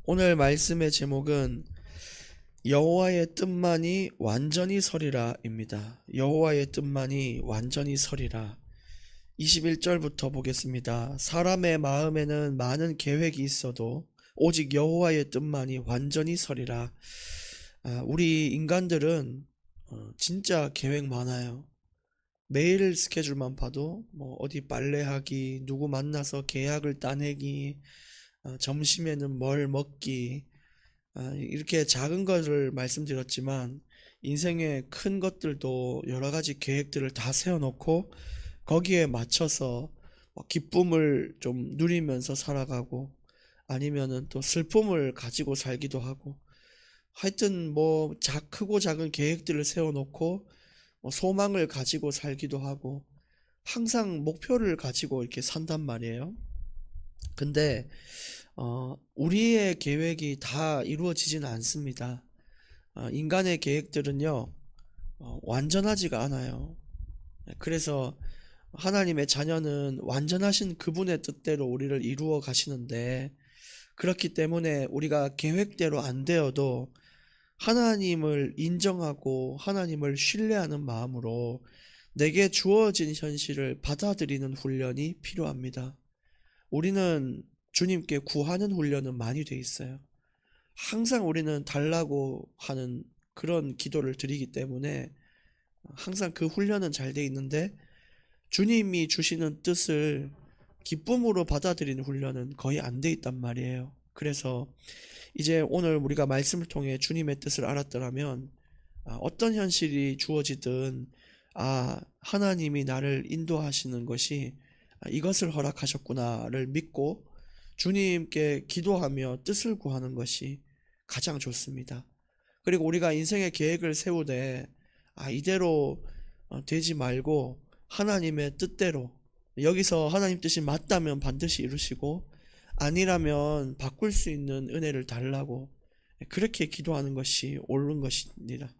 오늘 말씀의 제목은 여호와의 뜻만이 완전히 서리라입니다. 여호와의 뜻만이 완전히 서리라. 21절부터 보겠습니다. 사람의 마음에는 많은 계획이 있어도 오직 여호와의 뜻만이 완전히 서리라. 우리 인간들은 진짜 계획 많아요. 매일 스케줄만 봐도 어디 빨래하기, 누구 만나서 계약을 따내기, 점심에는 뭘 먹기, 이렇게 작은 것을 말씀드렸지만 인생의 큰 것들도 여러 가지 계획들을 다 세워놓고 거기에 맞춰서 기쁨을 좀 누리면서 살아가고 아니면은 또 슬픔을 가지고 살기도 하고, 하여튼 크고 작은 계획들을 세워놓고 소망을 가지고 살기도 하고 항상 목표를 가지고 이렇게 산단 말이에요. 근데 우리의 계획이 다 이루어지지는 않습니다. 인간의 계획들은요, 완전하지가 않아요. 그래서 하나님의 자녀는 완전하신 그분의 뜻대로 우리를 이루어 가시는데, 그렇기 때문에 우리가 계획대로 안 되어도 하나님을 인정하고 하나님을 신뢰하는 마음으로 내게 주어진 현실을 받아들이는 훈련이 필요합니다. 우리는 주님께 구하는 훈련은 많이 돼 있어요. 항상 우리는 달라고 하는 그런 기도를 드리기 때문에 항상 그 훈련은 잘 돼 있는데, 주님이 주시는 뜻을 기쁨으로 받아들이는 훈련은 거의 안 돼 있단 말이에요. 그래서 이제 오늘 우리가 말씀을 통해 주님의 뜻을 알았더라면 어떤 현실이 주어지든 하나님이 나를 인도하시는 것이 이것을 허락하셨구나를 믿고 주님께 기도하며 뜻을 구하는 것이 가장 좋습니다. 그리고 우리가 인생의 계획을 세우되 이대로 되지 말고 하나님의 뜻대로, 여기서 하나님 뜻이 맞다면 반드시 이루시고 아니라면 바꿀 수 있는 은혜를 달라고 그렇게 기도하는 것이 옳은 것입니다.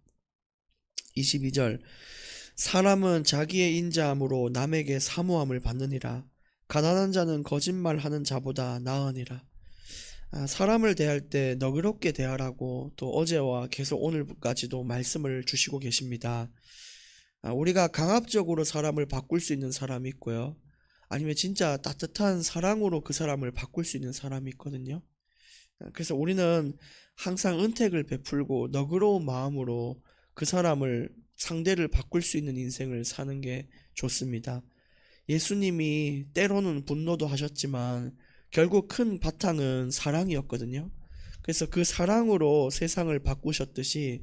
22절, 사람은 자기의 인자함으로 남에게 사모함을 받느니라. 가난한 자는 거짓말하는 자보다 나으니라. 사람을 대할 때 너그럽게 대하라고 또 어제와 계속 오늘까지도 말씀을 주시고 계십니다. 우리가 강압적으로 사람을 바꿀 수 있는 사람이 있고요, 아니면 진짜 따뜻한 사랑으로 그 사람을 바꿀 수 있는 사람이 있거든요. 그래서 우리는 항상 은택을 베풀고 너그러운 마음으로 그 사람을, 상대를 바꿀 수 있는 인생을 사는 게 좋습니다. 예수님이 때로는 분노도 하셨지만 결국 큰 바탕은 사랑이었거든요. 그래서 그 사랑으로 세상을 바꾸셨듯이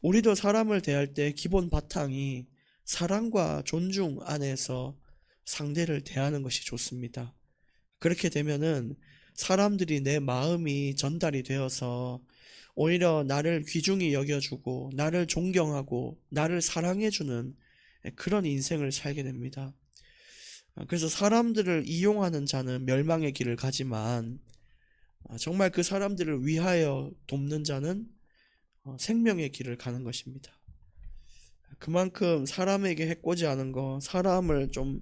우리도 사람을 대할 때 기본 바탕이 사랑과 존중 안에서 상대를 대하는 것이 좋습니다. 그렇게 되면은 사람들이 내 마음이 전달이 되어서 오히려 나를 귀중히 여겨주고 나를 존경하고 나를 사랑해주는 그런 인생을 살게 됩니다. 그래서 사람들을 이용하는 자는 멸망의 길을 가지만 정말 그 사람들을 위하여 돕는 자는 생명의 길을 가는 것입니다. 그만큼 사람에게 해코지하는 거, 사람을 좀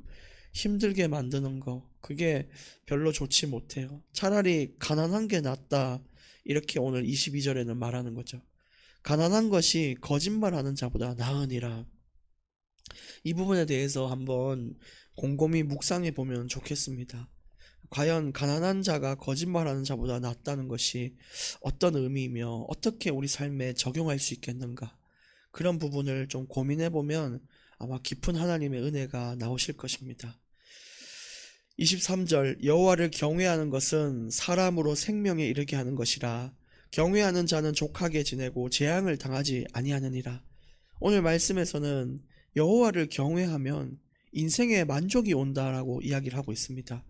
힘들게 만드는 거, 그게 별로 좋지 못해요. 차라리 가난한 게 낫다, 이렇게 오늘 22절에는 말하는 거죠. 가난한 것이 거짓말하는 자보다 나으니라. 이 부분에 대해서 한번 곰곰이 묵상해 보면 좋겠습니다. 과연 가난한 자가 거짓말하는 자보다 낫다는 것이 어떤 의미이며 어떻게 우리 삶에 적용할 수 있겠는가, 그런 부분을 좀 고민해 보면 아마 깊은 하나님의 은혜가 나오실 것입니다. 23절, 여호와를 경외하는 것은 사람으로 생명에 이르게 하는 것이라. 경외하는 자는 족하게 지내고 재앙을 당하지 아니하느니라. 오늘 말씀에서는 여호와를 경외하면 인생에 만족이 온다라고 이야기를 하고 있습니다.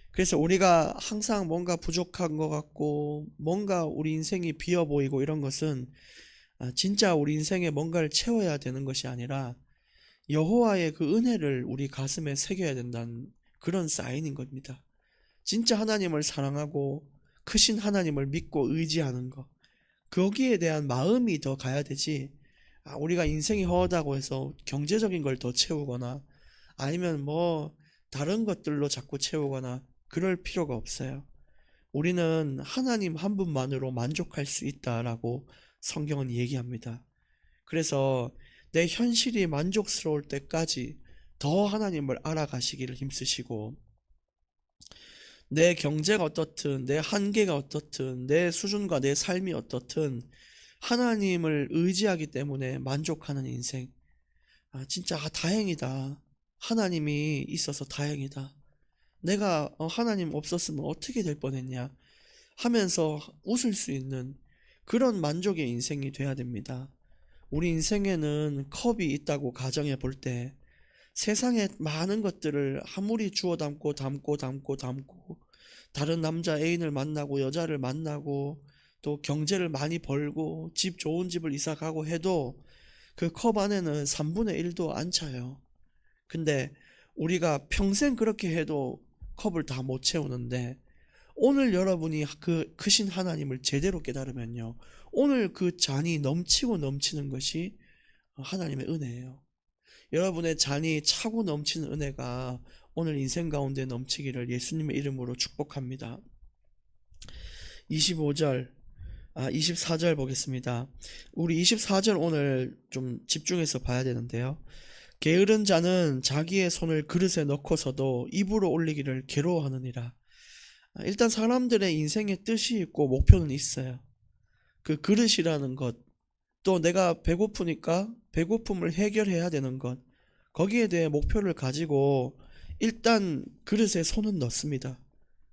그래서 우리가 항상 뭔가 부족한 것 같고 뭔가 우리 인생이 비어 보이고 이런 것은 진짜 우리 인생에 뭔가를 채워야 되는 것이 아니라 여호와의 그 은혜를 우리 가슴에 새겨야 된다는 그런 사인인 겁니다. 진짜 하나님을 사랑하고 크신 하나님을 믿고 의지하는 것, 거기에 대한 마음이 더 가야 되지, 우리가 인생이 허하다고 해서 경제적인 걸 더 채우거나 아니면 다른 것들로 자꾸 채우거나 그럴 필요가 없어요. 우리는 하나님 한 분만으로 만족할 수 있다라고 성경은 얘기합니다. 그래서 내 현실이 만족스러울 때까지 더 하나님을 알아가시기를 힘쓰시고, 내 경제가 어떻든, 내 한계가 어떻든, 내 수준과 내 삶이 어떻든 하나님을 의지하기 때문에 만족하는 인생. 진짜 다행이다. 하나님이 있어서 다행이다. 내가 하나님 없었으면 어떻게 될 뻔했냐 하면서 웃을 수 있는 그런 만족의 인생이 돼야 됩니다. 우리 인생에는 컵이 있다고 가정해 볼 때 세상의 많은 것들을 아무리 주워 담고 다른 남자 애인을 만나고 여자를 만나고 또 경제를 많이 벌고 집 좋은 집을 이사 가고 해도 그 컵 안에는 3분의 1도 안 차요. 근데 우리가 평생 그렇게 해도 컵을 다 못 채우는데, 오늘 여러분이 그 크신 하나님을 제대로 깨달으면요, 오늘 그 잔이 넘치고 넘치는 것이 하나님의 은혜예요. 여러분의 잔이 차고 넘치는 은혜가 오늘 인생 가운데 넘치기를 예수님의 이름으로 축복합니다. 24절 보겠습니다. 우리 24절 오늘 좀 집중해서 봐야 되는데요. 게으른 자는 자기의 손을 그릇에 넣고서도 입으로 올리기를 괴로워하느니라. 일단 사람들의 인생에 뜻이 있고 목표는 있어요. 그 그릇이라는 것, 또 내가 배고프니까 배고픔을 해결해야 되는 것, 거기에 대해 목표를 가지고 일단 그릇에 손은 넣습니다.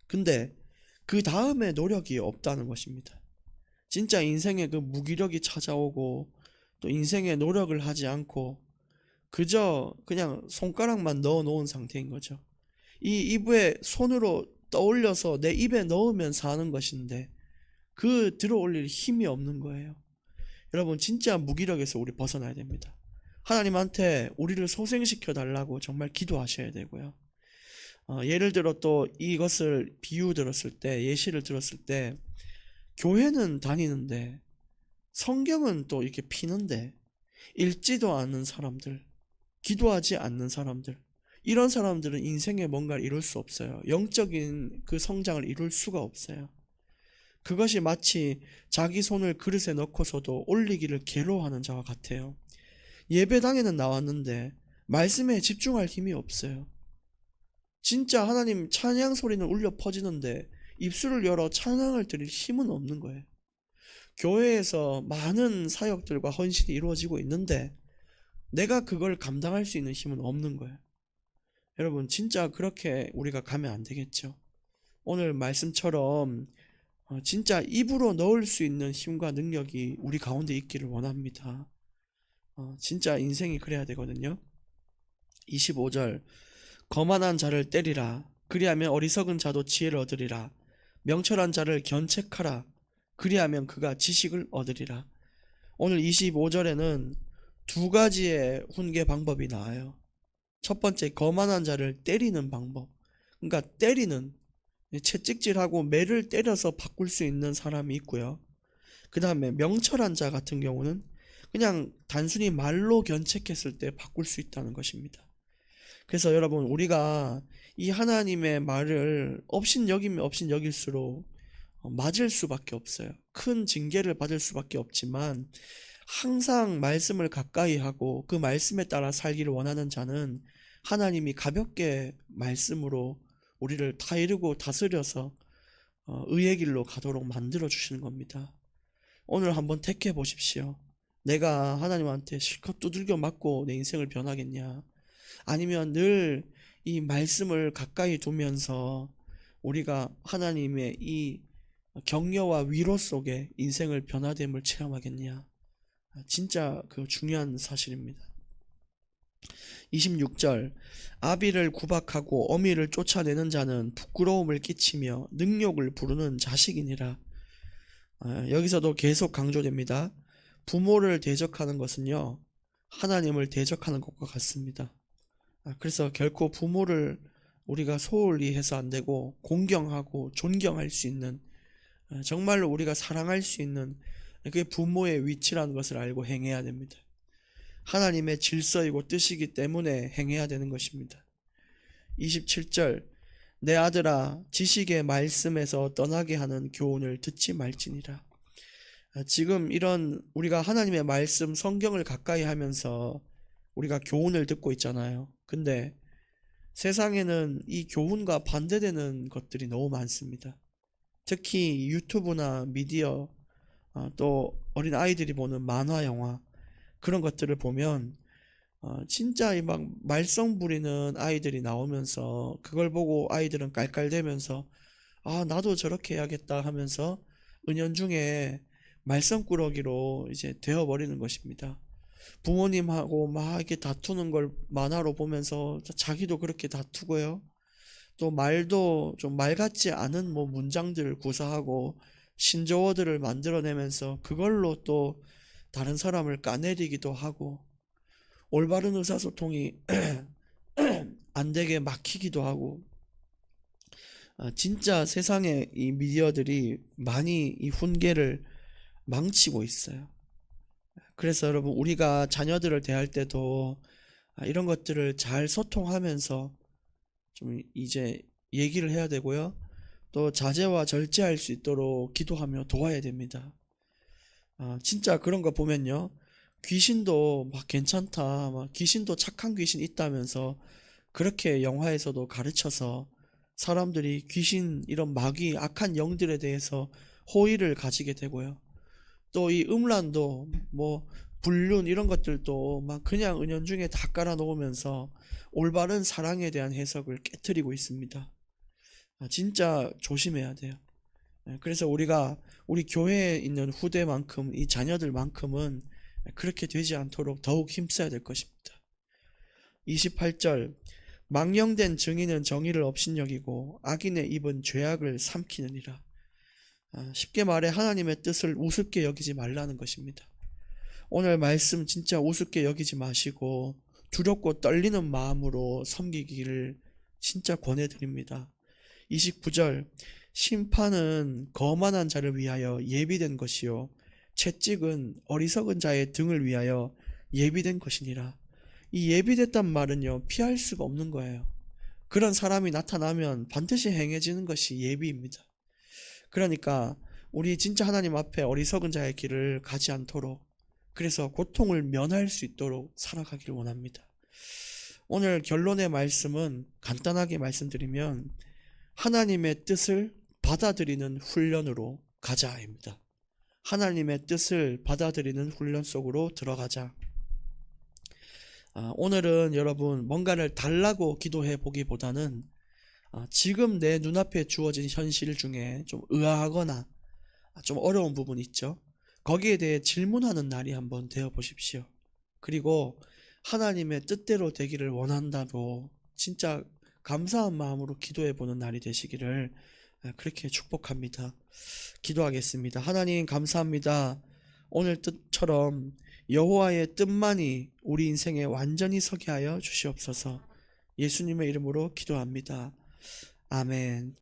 근데 그 다음에 노력이 없다는 것입니다. 진짜 인생에 그 무기력이 찾아오고 또 인생에 노력을 하지 않고 그저 그냥 손가락만 넣어 놓은 상태인 거죠. 이 입에 손으로 떠올려서 내 입에 넣으면서 하는 것인데 그 들어 올릴 힘이 없는 거예요. 여러분, 진짜 무기력에서 우리 벗어나야 됩니다. 하나님한테 우리를 소생시켜 달라고 정말 기도하셔야 되고요. 예를 들어 또 이것을 비유 들었을 때, 예시를 들었을 때, 교회는 다니는데 성경은 또 이렇게 피는데 읽지도 않는 사람들, 기도하지 않는 사람들, 이런 사람들은 인생에 뭔가를 이룰 수 없어요. 영적인 그 성장을 이룰 수가 없어요. 그것이 마치 자기 손을 그릇에 넣고서도 올리기를 괴로워하는 자와 같아요. 예배당에는 나왔는데 말씀에 집중할 힘이 없어요. 진짜 하나님 찬양 소리는 울려 퍼지는데 입술을 열어 찬양을 드릴 힘은 없는 거예요. 교회에서 많은 사역들과 헌신이 이루어지고 있는데 내가 그걸 감당할 수 있는 힘은 없는 거예요. 여러분, 진짜 그렇게 우리가 가면 안 되겠죠. 오늘 말씀처럼 진짜 입으로 넣을 수 있는 힘과 능력이 우리 가운데 있기를 원합니다. 진짜 인생이 그래야 되거든요. 25절, 거만한 자를 때리라. 그리하면 어리석은 자도 지혜를 얻으리라. 명철한 자를 견책하라. 그리하면 그가 지식을 얻으리라. 오늘 25절에는 두 가지의 훈계 방법이 나와요. 첫 번째, 거만한 자를 때리는 방법. 그러니까 때리는, 채찍질하고 매를 때려서 바꿀 수 있는 사람이 있고요. 그 다음에 명철한 자 같은 경우는 그냥 단순히 말로 견책했을 때 바꿀 수 있다는 것입니다. 그래서 여러분, 우리가 이 하나님의 말을 업신여기면 업신여길수록 맞을 수밖에 없어요. 큰 징계를 받을 수밖에 없지만 항상 말씀을 가까이 하고 그 말씀에 따라 살기를 원하는 자는 하나님이 가볍게 말씀으로 우리를 타이르고 다스려서 의의 길로 가도록 만들어 주시는 겁니다. 오늘 한번 택해 보십시오. 내가 하나님한테 실컷 두들겨 맞고 내 인생을 변하겠냐, 아니면 늘 이 말씀을 가까이 두면서 우리가 하나님의 이 격려와 위로 속에 인생을 변화됨을 체험하겠냐. 진짜 그 중요한 사실입니다. 26절, 아비를 구박하고 어미를 쫓아내는 자는 부끄러움을 끼치며 능욕을 부르는 자식이니라. 여기서도 계속 강조됩니다. 부모를 대적하는 것은요, 하나님을 대적하는 것과 같습니다. 그래서 결코 부모를 우리가 소홀히 해서 안 되고 공경하고 존경할 수 있는, 정말로 우리가 사랑할 수 있는 그게 부모의 위치라는 것을 알고 행해야 됩니다. 하나님의 질서이고 뜻이기 때문에 행해야 되는 것입니다. 27절, 내 아들아, 지식의 말씀에서 떠나게 하는 교훈을 듣지 말지니라. 지금 이런 우리가 하나님의 말씀 성경을 가까이 하면서 우리가 교훈을 듣고 있잖아요. 근데 세상에는 이 교훈과 반대되는 것들이 너무 많습니다. 특히 유튜브나 미디어, 또 어린 아이들이 보는 만화, 영화, 그런 것들을 보면 진짜 이 막 말썽 부리는 아이들이 나오면서 그걸 보고 아이들은 깔깔대면서 나도 저렇게 해야겠다 하면서 은연중에 말썽꾸러기로 이제 되어버리는 것입니다. 부모님하고 막 이렇게 다투는 걸 만화로 보면서 자기도 그렇게 다투고요. 또 말도 좀 말 같지 않은 뭐 문장들을 구사하고 신조어들을 만들어내면서 그걸로 또 다른 사람을 까내리기도 하고 올바른 의사소통이 안 되게 막히기도 하고 진짜 세상에 이 미디어들이 많이 이 훈계를 망치고 있어요. 그래서 여러분 우리가 자녀들을 대할 때도 이런 것들을 잘 소통하면서 좀 이제 얘기를 해야 되고요. 또 자제와 절제할 수 있도록 기도하며 도와야 됩니다. 진짜 그런 거 보면요. 귀신도 막 괜찮다, 막 귀신도 착한 귀신 있다면서 그렇게 영화에서도 가르쳐서 사람들이 귀신 이런 마귀 악한 영들에 대해서 호의를 가지게 되고요. 또 이 음란도 뭐 불륜 이런 것들도 막 그냥 은연중에 다 깔아 놓으면서 올바른 사랑에 대한 해석을 깨트리고 있습니다. 진짜 조심해야 돼요. 그래서 우리가 우리 교회에 있는 후대만큼 이 자녀들만큼은 그렇게 되지 않도록 더욱 힘써야 될 것입니다. 28절 망령된 증인은 정의를 업신여기고 악인의 입은 죄악을 삼키느니라. 쉽게 말해 하나님의 뜻을 우습게 여기지 말라는 것입니다. 오늘 말씀 진짜 우습게 여기지 마시고 두렵고 떨리는 마음으로 섬기기를 진짜 권해드립니다. 29절 심판은 거만한 자를 위하여 예비된 것이요 채찍은 어리석은 자의 등을 위하여 예비된 것이니라. 이 예비됐단 말은요 피할 수가 없는 거예요. 그런 사람이 나타나면 반드시 행해지는 것이 예비입니다. 그러니까 우리 진짜 하나님 앞에 어리석은 자의 길을 가지 않도록 그래서 고통을 면할 수 있도록 살아가기를 원합니다. 오늘 결론의 말씀은 간단하게 말씀드리면 하나님의 뜻을 받아들이는 훈련으로 가자입니다. 하나님의 뜻을 받아들이는 훈련 속으로 들어가자. 오늘은 여러분 뭔가를 달라고 기도해 보기보다는 지금 내 눈앞에 주어진 현실 중에 좀 의아하거나 좀 어려운 부분이 있죠. 거기에 대해 질문하는 날이 한번 되어 보십시오. 그리고 하나님의 뜻대로 되기를 원한다고 진짜 감사한 마음으로 기도해 보는 날이 되시기를 그렇게 축복합니다. 기도하겠습니다. 하나님 감사합니다. 오늘 뜻처럼 여호와의 뜻만이 우리 인생에 완전히 서게 하여 주시옵소서. 예수님의 이름으로 기도합니다. 아멘.